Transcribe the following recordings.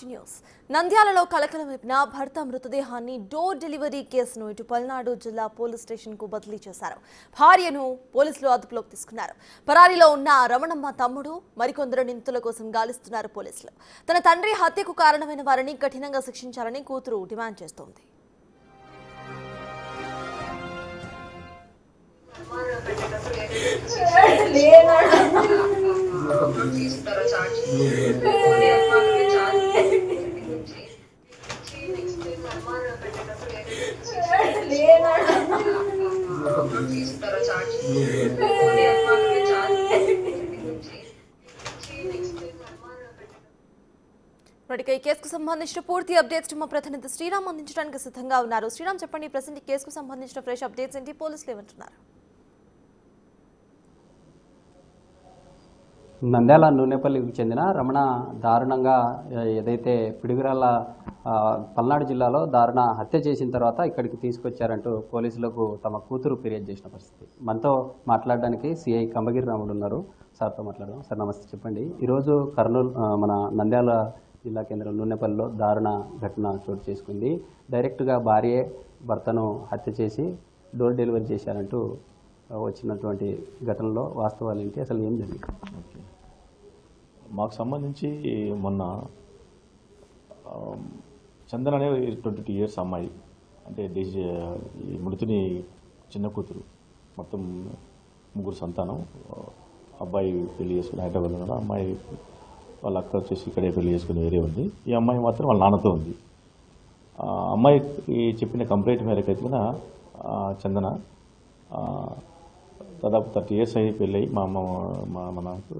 News నంద్యాలలో కలకలం రేపిన భర్త మృతదేహాన్ని డోర్ డెలివరీ కేసును ఇటు పల్నాడు జిల్లా పోలీస్ స్టేషన్ కు బదిలీ చేశారు. భార్యను పోలీసులు అదుపులోకి తీసుకున్నారు. పరారీలో ఉన్న రమణమ్మ తమ్ముడు మరికొందరు నిందితుల కోసం గాలిస్తున్నారు పోలీసులు. తన తండ్రి హత్యకు కారణమైన వారిని కఠినంగా శిక్షించాలని కూతురు డిమాండ్ చేస్తోంది. ఈ కేసుకు సంబంధించిన పూర్తి అప్డేట్స్ మా ప్రతినిధి శ్రీరామ్ అందించడానికి సిద్ధంగా ఉన్నారు. శ్రీరామ్, చెప్పండి, ప్రజెంట్ ఈ కేసుకు సంబంధించిన ఫ్రెష్ అప్డేట్స్ ఏంటి? పోలీసులు ఏమంటున్నారు? నంద్యాల నూనెపల్లికి చెందిన రమణ దారుణంగా ఏదైతే పిడుగురాళ్ళ పల్నాడు జిల్లాలో దారుణ హత్య చేసిన తర్వాత ఇక్కడికి తీసుకొచ్చారంటూ పోలీసులకు తమ కూతురు ఫిర్యాదు చేసిన పరిస్థితి. మనతో మాట్లాడడానికి సిఐ కంబగిరి రాముడు ఉన్నారు. సార్తో మాట్లాడదాం. సార్ నమస్తే, చెప్పండి. ఈరోజు కర్నూలు మన నంద్యాల జిల్లా కేంద్రం నూనెపల్లిలో దారుణ ఘటన చోటు చేసుకుంది. డైరెక్ట్గా భార్యే భర్తను హత్య చేసి డోర్ డెలివరీ చేశారంటూ వచ్చినటువంటి ఘటనలో వాస్తవాలు ఏంటి, అసలు ఏం జరిగింది? మాకు సంబంధించి మొన్న చందన అనే 22 ఇయర్స్ అమ్మాయి, అంటే ఈ మృతుని చిన్న కూతురు, మొత్తం 3 సంతానం. అబ్బాయి పెళ్లి చేసుకుని హైదరాబాద్లో ఉన్నాడు. అమ్మాయి వాళ్ళ అక్క వచ్చేసి ఇక్కడే పెళ్లి చేసుకుని వేరే ఉంది. ఈ అమ్మాయి మాత్రం వాళ్ళ నాన్నతో ఉంది. అమ్మాయికి చెప్పిన కంప్లైంట్ మేరకు అయితే చందన దాదాపు 30 ఇయర్స్ అయ్యి పెళ్ళి అయ్యి మా నాన్నకు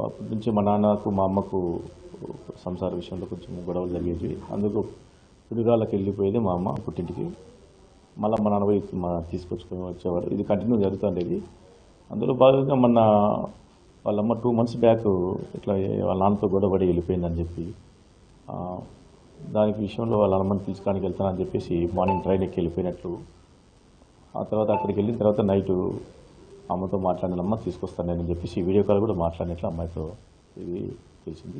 అప్పటి నుంచి మా నాన్నకు మా అమ్మకు సంసార విషయంలో కొంచెం గొడవలు జరిగేవి. అందుకు పిడుగాళ్ళకి వెళ్ళిపోయేది మా అమ్మ పుట్టింటికి. మళ్ళీ మా నాన్న పోయి తీసుకొచ్చుకొని వచ్చేవారు. ఇది కంటిన్యూ జరుగుతుండేది. అందులో భాగంగా మొన్న వాళ్ళమ్మ 2 మంత్స్ బ్యాక్ ఇట్లా వాళ్ళ నాన్నతో గొడవపడి వెళ్ళిపోయిందని చెప్పి దానికి విషయంలో వాళ్ళ అమ్మని తీసుకోవడానికి వెళ్తానని చెప్పేసి మార్నింగ్ ట్రైన్ ఎక్కి వెళ్ళిపోయినట్లు, ఆ తర్వాత అక్కడికి వెళ్ళిన తర్వాత నైటు అమ్మతో మాట్లాడినమ్మ తీసుకొస్తానని చెప్పేసి వీడియో కాల్ కూడా మాట్లాడినట్లు అమ్మాయితో ఇది తెలిసింది.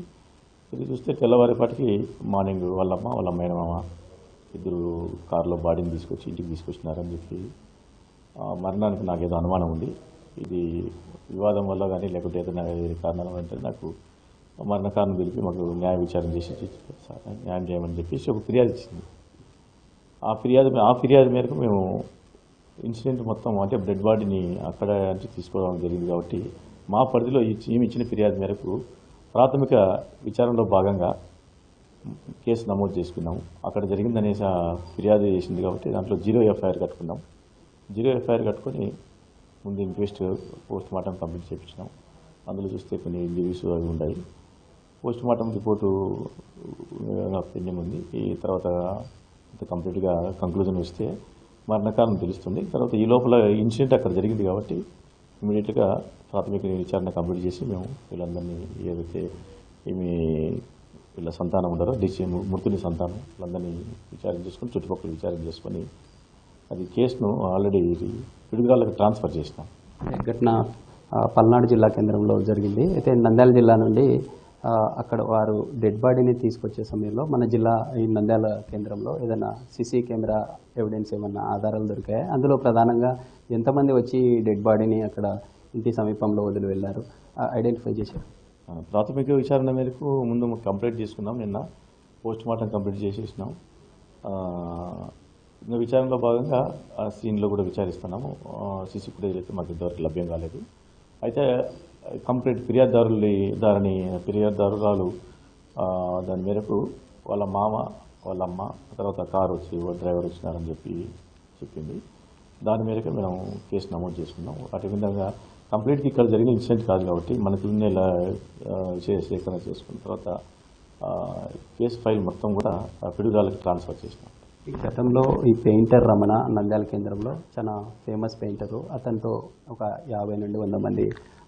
ఇది చూస్తే తెల్లవారేపాటికి మార్నింగ్ వాళ్ళమ్మ వాళ్ళ మేనమామ ఇద్దరు కారులో బాడీని తీసుకొచ్చి ఇంటికి తీసుకొచ్చినారని చెప్పి మరణానికి నాకేదో అనుమానం ఉంది. ఇది వివాదం వల్ల కానీ లేకుంటే ఏదైనా కారణాలు అంటే నాకు మరణ కారణం తెలిపి మాకు న్యాయ విచారణ చేసి న్యాయం చేయమని చెప్పేసి ఒక ఫిర్యాదు ఇచ్చింది. ఆ ఫిర్యాదు మేరకు మేము ఇన్సిడెంట్ మొత్తం అంటే డెడ్ బాడీని అక్కడ నుంచి తీసుకోవడం జరిగింది. కాబట్టి మా పరిధిలో ఈమె ఇచ్చిన ఫిర్యాదు మేరకు ప్రాథమిక విచారణలో భాగంగా కేసు నమోదు చేసుకున్నాము. అక్కడ జరిగిందనేసి ఫిర్యాదు చేసింది కాబట్టి దాంట్లో 0 ఎఫ్ఐఆర్ కట్టుకున్నాం. 0 ఎఫ్ఐఆర్ కట్టుకొని ముందు ఇంక్వెస్ట్ పోస్ట్ మార్టం కంప్లీట్ చేయించినాం. అందులో చూస్తే కొన్ని ఇంజరీస్ అవి ఉన్నాయి. పోస్ట్ మార్టం రిపోర్టు పెండింగ్ ఉంది. ఈ తర్వాత కంప్లీట్గా కంక్లూజన్ వస్తే మరణకారణం తెలుస్తుంది. తర్వాత ఈ లోపల ఇన్సిడెంట్ అక్కడ జరిగింది కాబట్టి ఇమీడియట్గా ప్రాథమిక విచారణ కంప్లీట్ చేసి మేము వీళ్ళందరినీ ఏదైతే వీళ్ళ సంతానం ఉన్నారో మృతుని సంతానం వాళ్ళందరినీ విచారణ చేసుకొని చుట్టుపక్కల విచారణ చేసుకొని అది కేసును ఆల్రెడీ పిడుగురాళ్ళకి ట్రాన్స్ఫర్ చేసినాం. ఘటన పల్నాడు జిల్లా కేంద్రంలో జరిగింది. అయితే నంద్యాల జిల్లా నుండి అక్కడ వారు డెడ్ బాడీని తీసుకొచ్చే సమయంలో మన జిల్లా ఈ నంద్యాల కేంద్రంలో ఏదైనా సీసీ కెమెరా ఎవిడెన్స్ ఏమన్నా ఆధారాలు దొరికాయి? అందులో ప్రధానంగా ఎంతమంది వచ్చి డెడ్ బాడీని అక్కడ ఇంటి సమీపంలో వదిలి వెళ్ళారు, ఐడెంటిఫై చేశారు? ప్రాథమిక విచారణ మేరకు ముందు కంప్లీట్ చేసుకున్నాం. నిన్న పోస్ట్ మార్టం కంప్లీట్ చేసేసినాం. ఇంకా విచారణలో భాగంగా ఆ సీన్లో కూడా విచారిస్తున్నాము. సీసీ ఫుటేజ్ అయితే మాకు ఇంతవరకు లభ్యం కాలేదు. అయితే కంప్లీట్ ఫిర్యాదుదారురాలు దాని మేరకు వాళ్ళ మామ వాళ్ళ అమ్మ తర్వాత కారు వచ్చి డ్రైవర్ వచ్చినారని చెప్పి చెప్పింది. దాని మేరకు మేము కేసు నమోదు చేసుకున్నాం. అటు విధంగా కంప్లీట్గా ఇక్కడ జరిగిన ఇన్సిడెంట్ కాదు కాబట్టి మనకి విషయ సేకరణ చేసుకున్న తర్వాత కేసు ఫైల్ మొత్తం కూడా పిడుగురాళ్ళకి ట్రాన్స్ఫర్ చేసినాం. ఈ గతంలో ఈ పెయింటర్ రమణ నంద్యాల కేంద్రంలో చాలా ఫేమస్ పెయింటరు. అతనితో ఒక 50 నుండి 100 మంది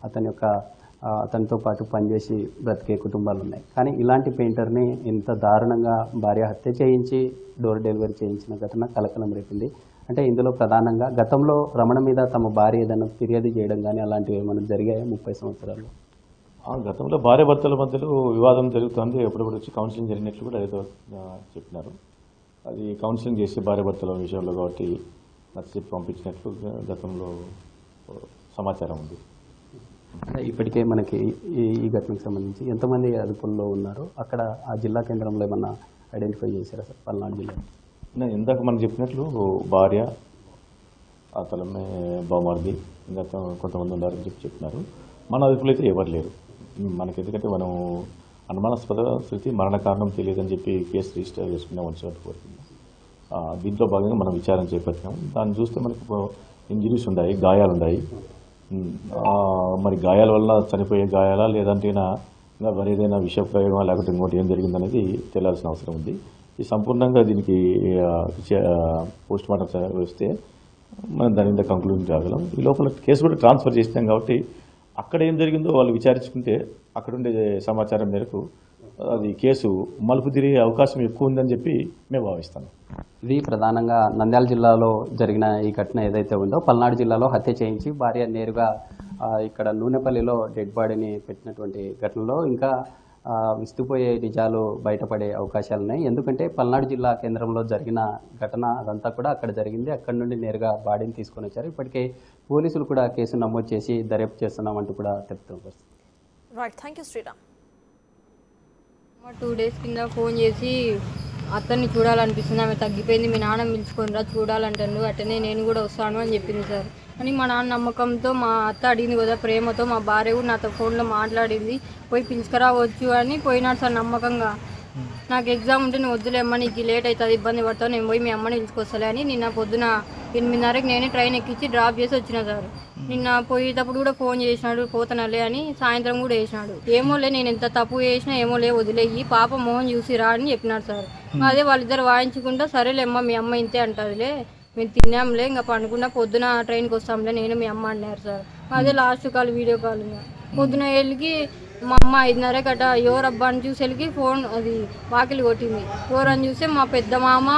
అతనితో పాటు పనిచేసి బ్రతికే కుటుంబాలు ఉన్నాయి. కానీ ఇలాంటి పెయింటర్ని ఇంత దారుణంగా భార్య హత్య చేయించి డోర్ డెలివరీ చేయించిన ఘటన కలకలం రేపింది. అంటే ఇందులో ప్రధానంగా గతంలో రమణ మీద తమ భార్య ఏదైనా ఫిర్యాదు చేయడం కానీ అలాంటివి ఏమైనా జరిగాయా 30 సంవత్సరాల్లో? గతంలో భార్య భర్తల మధ్యలో వివాదం జరుగుతుంది, ఎప్పుడప్పుడు వచ్చి కౌన్సిలింగ్ జరిగినట్లు కూడా ఏదో చెప్పినారు. అది కౌన్సిలింగ్ చేసే భార్య భర్తల విషయంలో కాబట్టి నచ్చజెప్పి పంపించినట్లు గతంలో సమాచారం ఉంది. అంటే ఇప్పటికే మనకి ఈ ఘటనకు సంబంధించి ఎంతమంది అదుపుల్లో ఉన్నారు, అక్కడ ఆ జిల్లా కేంద్రంలో ఏమన్నా ఐడెంటిఫై చేశారా సార్ పల్నాడు జిల్లాలో? నేను ఇందాక మనం చెప్పినట్లు భార్య, ఆ తలమే బావమరిది, ఇంకా కొంతమంది ఉన్నారని చెప్పినారు. మన అదుపులో అయితే ఎవరు లేరు మనకి, ఎందుకంటే మనం అనుమానాస్పద స్థితి మరణ కారణం తెలియదని చెప్పి కేసు రిజిస్టర్ చేసుకున్నాం వచ్చినట్టు కోరుతుంది. దీంట్లో భాగంగా మనం విచారణ చేపట్టినాం. దాన్ని చూస్తే మనకు ఇంజరీస్ ఉన్నాయి, గాయాలు ఉన్నాయి. మరి గాయాల వల్ల చనిపోయే గాయాలా లేదంటే ఇంకా మరి ఏదైనా విష ప్రయోగం లేకపోతే ఇంకోటి ఏం జరిగిందనేది తెలియాల్సిన అవసరం ఉంది. ఈ సంపూర్ణంగా దీనికి పోస్ట్ మార్టం వస్తే మనం దాని మీద కంక్లూజన్ రాగలం. ఈ లోపల కేసు కూడా ట్రాన్స్ఫర్ చేసినాం కాబట్టి అక్కడ ఏం జరిగిందో వాళ్ళు విచారించుకుంటే అక్కడ ఉండే సమాచారం మేరకు అది కేసు మలుపు తిరిగే అవకాశం ఎక్కువ ఉందని చెప్పి మేము భావిస్తాం. ఇది ప్రధానంగా నంద్యాల జిల్లాలో జరిగిన ఈ ఘటన ఏదైతే ఉందో, పల్నాడు జిల్లాలో హత్య చేయించి భార్య నేరుగా ఇక్కడ నూనెపల్లిలో డెడ్ బాడీని పెట్టినటువంటి ఘటనలో ఇంకా విస్తుపోయే నిజాలు బయటపడే అవకాశాలు ఉన్నాయి. ఎందుకంటే పల్నాడు జిల్లా కేంద్రంలో జరిగిన ఘటన అదంతా కూడా అక్కడ జరిగింది. అక్కడ నుండి నేరుగా బాడీని తీసుకొని వచ్చారు. ఇప్పటికే పోలీసులు కూడా కేసు నమోదు చేసి దర్యాప్తు చేస్తున్నామంటూ కూడా తెలుపుతున్నారు. Right, thank you Sriram. 2 days కింద ఫోన్ చేసి అతన్ని చూడాలనిపిస్తుంది, ఆమె తగ్గిపోయింది, మీ నాన్న పిలుచుకొని చూడాలంటాను, అట్టనే నేను కూడా వస్తాను అని చెప్పింది సార్. అని మా నాన్న నమ్మకంతో మా అత్త అడిగింది కదా ప్రేమతో, మా భార్య కూడా నాతో ఫోన్లో మాట్లాడింది, పోయి పిలుచుకురావచ్చు అని పోయినాడు సార్ నమ్మకంగా. నాకు ఎగ్జామ్ ఉంటే నువ్వు వద్దులేమ్మా, నీకు లేట్ అవుతుంది, ఇబ్బంది పడతావు, నేను పోయి మీ అమ్మని పిలుచుకొస్తాలే అని నిన్న పొద్దున 8:30కి నేనే ట్రైన్ ఎక్కించి డ్రాప్ చేసి వచ్చిన సార్. నిన్న పోయేటప్పుడు కూడా ఫోన్ చేసినాడు, పోతానలే అని, సాయంత్రం కూడా వేసినాడు. ఏమోలే నేను ఎంత తప్పు చేసినా ఏమోలే వదిలేయి, పాప మోహన్ చూసి రా అని చెప్పినాడు సార్. అదే వాళ్ళిద్దరు వాయించుకుంటా సరేలేమ్మా మీ అమ్మ ఇంతే అంటుందిలే, మేము తిన్నాంలే ఇంకా పండుకున్నా పొద్దున ట్రైన్కి వస్తాంలే నేను మీ అమ్మ అన్నారు సార్. అదే లాస్ట్ కాల్ వీడియో కాల్. పొద్దున వెళ్ళి మా అమ్మ 5:30 గట ఎవరబ్బా అని చూసి వెళ్ళి ఫోన్ అది వాకిలి కొట్టింది. ఎవరని చూస్తే మా పెద్ద మామ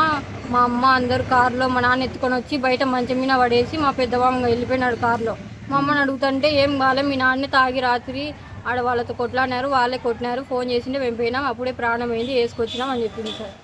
మా అమ్మ అందరు కారులో మా నాన్న ఎత్తుకొని వచ్చి బయట మంచం మీద పడేసి మా పెద్ద మామ వెళ్ళిపోయినాడు కారులో. మా అమ్మని అడుగుతుంటే ఏం కాలే, మీ నాన్నే తాగి రాత్రి ఆడ వాళ్ళతో కొట్లాడినారు, వాళ్ళే కొట్టినారు, ఫోన్ చేసింటే మేము పోయినాం, అప్పుడే ప్రాణం అయింది, వేసుకొచ్చినాం అని చెప్పింది సార్.